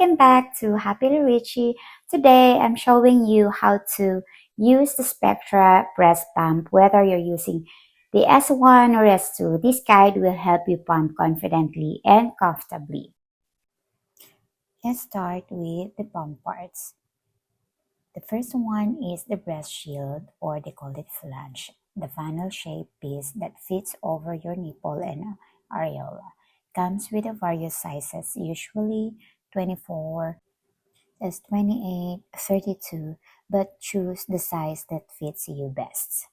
welcome back to Happily Richie. Today I'm showing you how to use the Spectra Breast Pump whether you're using the S1 or S2. This guide will help you pump confidently and comfortably. Let's start with the pump parts. The first one is the breast shield, or they call it flange, the funnel-shaped piece that fits over your nipple and areola. Comes with a various sizes, usually 24 is 28, 32, but choose the size that fits you best.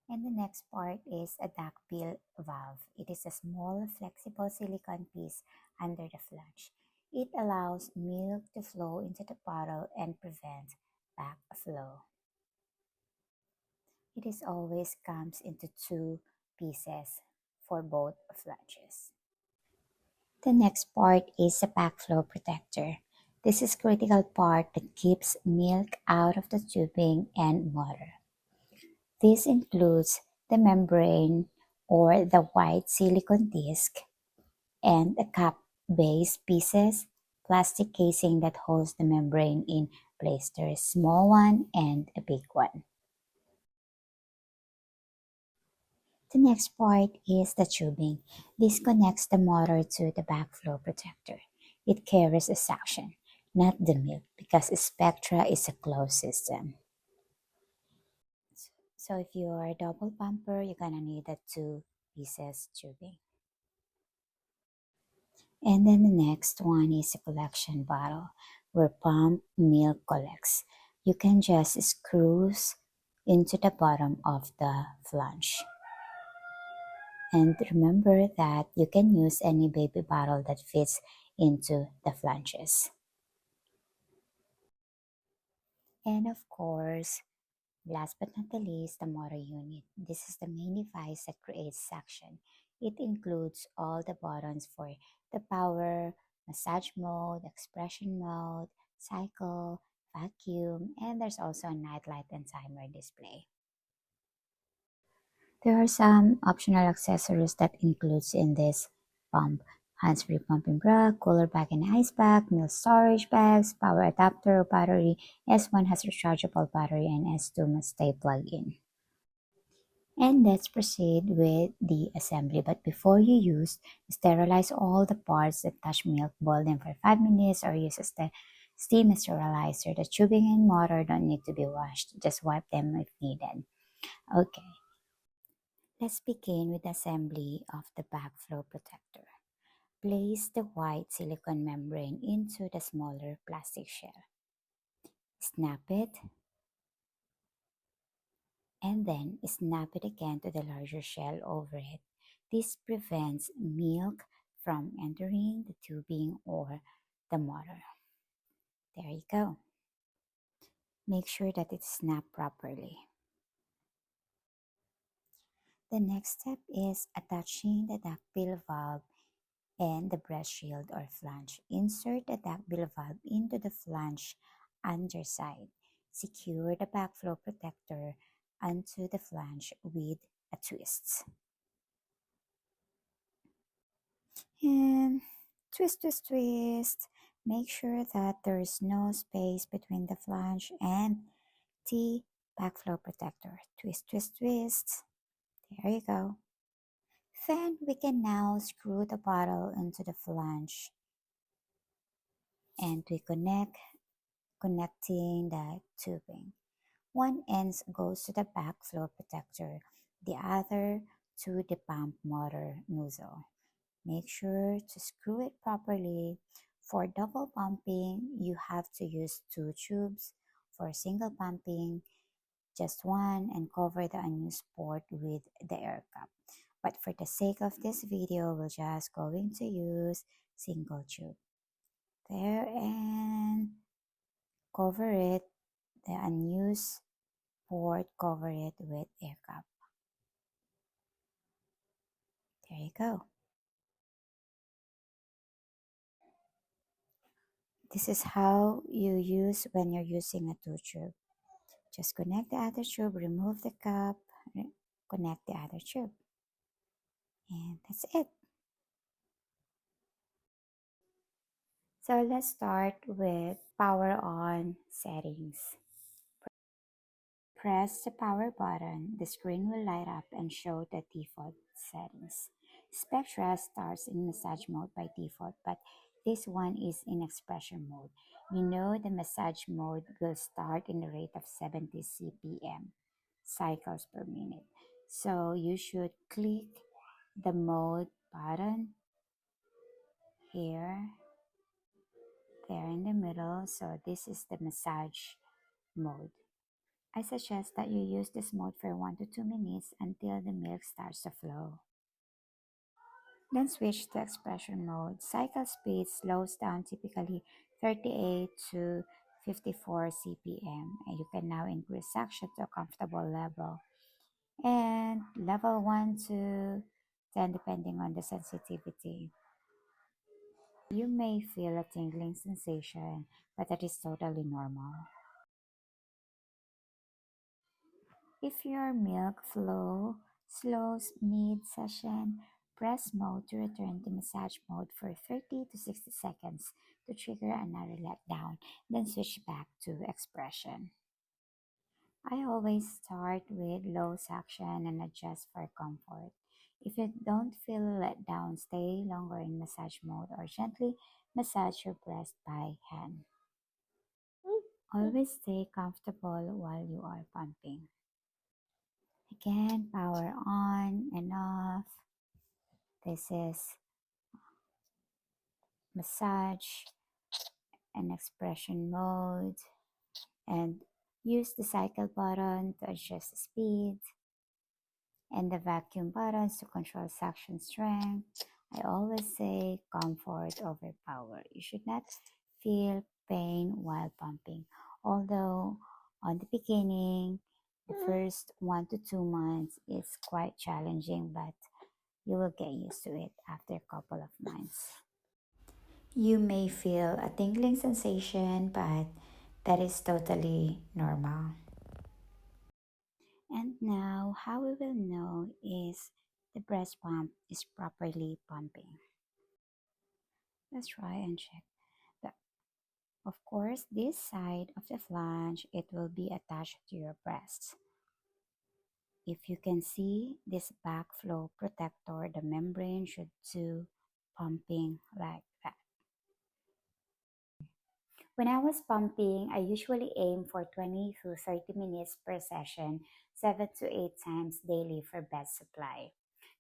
And the next part is a duckbill valve. It is a small, flexible silicone piece under the flange. It allows milk to flow into the bottle and prevents backflow. It is always comes into two pieces for both flanges. The next part is a backflow protector. This is critical part that keeps milk out of the tubing and water. This includes the membrane or the white silicone disc and the cap base pieces, plastic casing that holds the membrane in place. There is a small one and a big one. The next part is the tubing. This connects the motor to the backflow protector. It carries a suction, not the milk, because Spectra is a closed system. So if you are a double pumper, you're gonna need a two pieces tubing. And then the next one is a collection bottle where pump milk collects. You can just screw into the bottom of the flange. And remember that you can use any baby bottle that fits into the flanges. And of course, last but not the least, the motor unit. This is the main device that creates suction. It includes all the buttons for the power, massage mode, expression mode, cycle, vacuum, and there's also a night light and timer display. There are some optional accessories that includes in this pump. Hands-free pumping bra, cooler bag and ice bag, milk storage bags, power adapter, battery. S1 has rechargeable battery and S2 must stay plugged in. And let's proceed with the assembly. But before you use, sterilize all the parts that touch milk, boil them for 5 minutes or use a steam sterilizer. The tubing and motor don't need to be washed. Just wipe them if needed. Okay. Let's begin with the assembly of the backflow protector. Place the white silicone membrane into the smaller plastic shell. Snap it, and then snap it again to the larger shell over it. This prevents milk from entering the tubing or the motor. There you go. Make sure that it's snapped properly. The next step is attaching the duckbill valve and the breast shield or flange. Insert the duckbill valve into the flange underside. Secure the backflow protector onto the flange with a twist. And twist, twist, twist. Make sure that there is no space between the flange and the backflow protector. Twist, twist, twist. There you go. Then we can now screw the bottle into the flange and we connecting the tubing. One end goes to the backflow protector, the other to the pump motor nozzle. Make sure to screw it properly. For double pumping, you have to use two tubes. For single pumping, just one, and cover the unused port with the air cup. But for the sake of this video, we're just going to use single tube. There, and cover it, the unused port, cover it with air cup. There you go. This is how you use when you're using a two tube. Just connect the other tube, remove the cup, connect the other tube. And that's it. So let's start with power on settings. Press the power button. The screen will light up and show the default settings. Spectra starts in massage mode by default, but this one is in expression mode. You know the massage mode will start in the rate of 70 CPM, cycles per minute. So you should click the mode button here, there in the middle. So this is the massage mode. I suggest that you use this mode for 1 to 2 minutes until the milk starts to flow. Then switch to expression mode. Cycle speed slows down typically 38 to 54 CPM, and you can now increase suction to a comfortable level. And level 1 to 10 depending on the sensitivity. You may feel a tingling sensation, but that is totally normal. If your milk flow slows mid-session, press mode to return to massage mode for 30 to 60 seconds to trigger another letdown, then switch back to expression. I always start with low suction and adjust for comfort. If you don't feel let down, stay longer in massage mode or gently massage your breast by hand. Always stay comfortable while you are pumping. Again, power on and off. This is massage and expression mode. And use the cycle button to adjust the speed and the vacuum buttons to control suction strength. I always say comfort over power. You should not feel pain while pumping. Although on the beginning, the first 1 to 2 months is quite challenging, but you will get used to it after a couple of months. You may feel a tingling sensation, but that is totally normal. And now, how we will know is the breast pump is properly pumping. Let's try and check. The, of course, this side of the flange, it will be attached to your breast. If you can see this backflow protector, the membrane should do pumping like that. When I was pumping, I usually aim for 20 to 30 minutes per session, 7 to 8 times daily for best supply.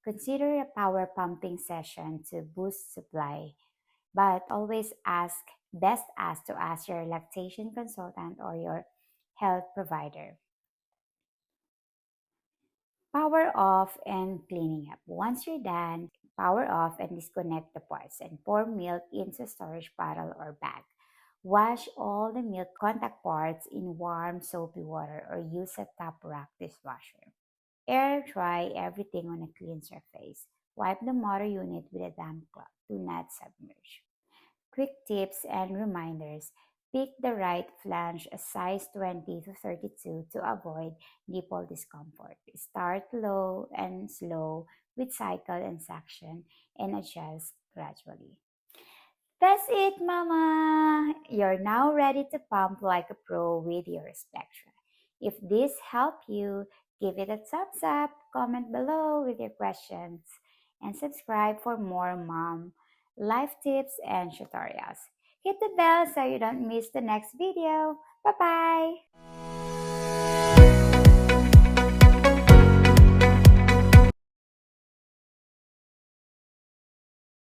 Consider a power pumping session to boost supply, but always ask to ask your lactation consultant or your health provider. Power off and cleaning up. Once you're done, power off and disconnect the parts and pour milk into a storage bottle or bag. Wash all the milk contact parts in warm soapy water or use a top rack dishwasher. Air dry everything on a clean surface. Wipe the motor unit with a damp cloth. Do not submerge. Quick tips and reminders. Pick the right flange, a size 20 to 32 to avoid nipple discomfort. Start low and slow with cycle and suction and adjust gradually. That's it, Mama! You're now ready to pump like a pro with your Spectra. If this helped you, give it a thumbs up, comment below with your questions, and subscribe for more mom life tips and tutorials. Hit the bell so you don't miss the next video. Bye-bye!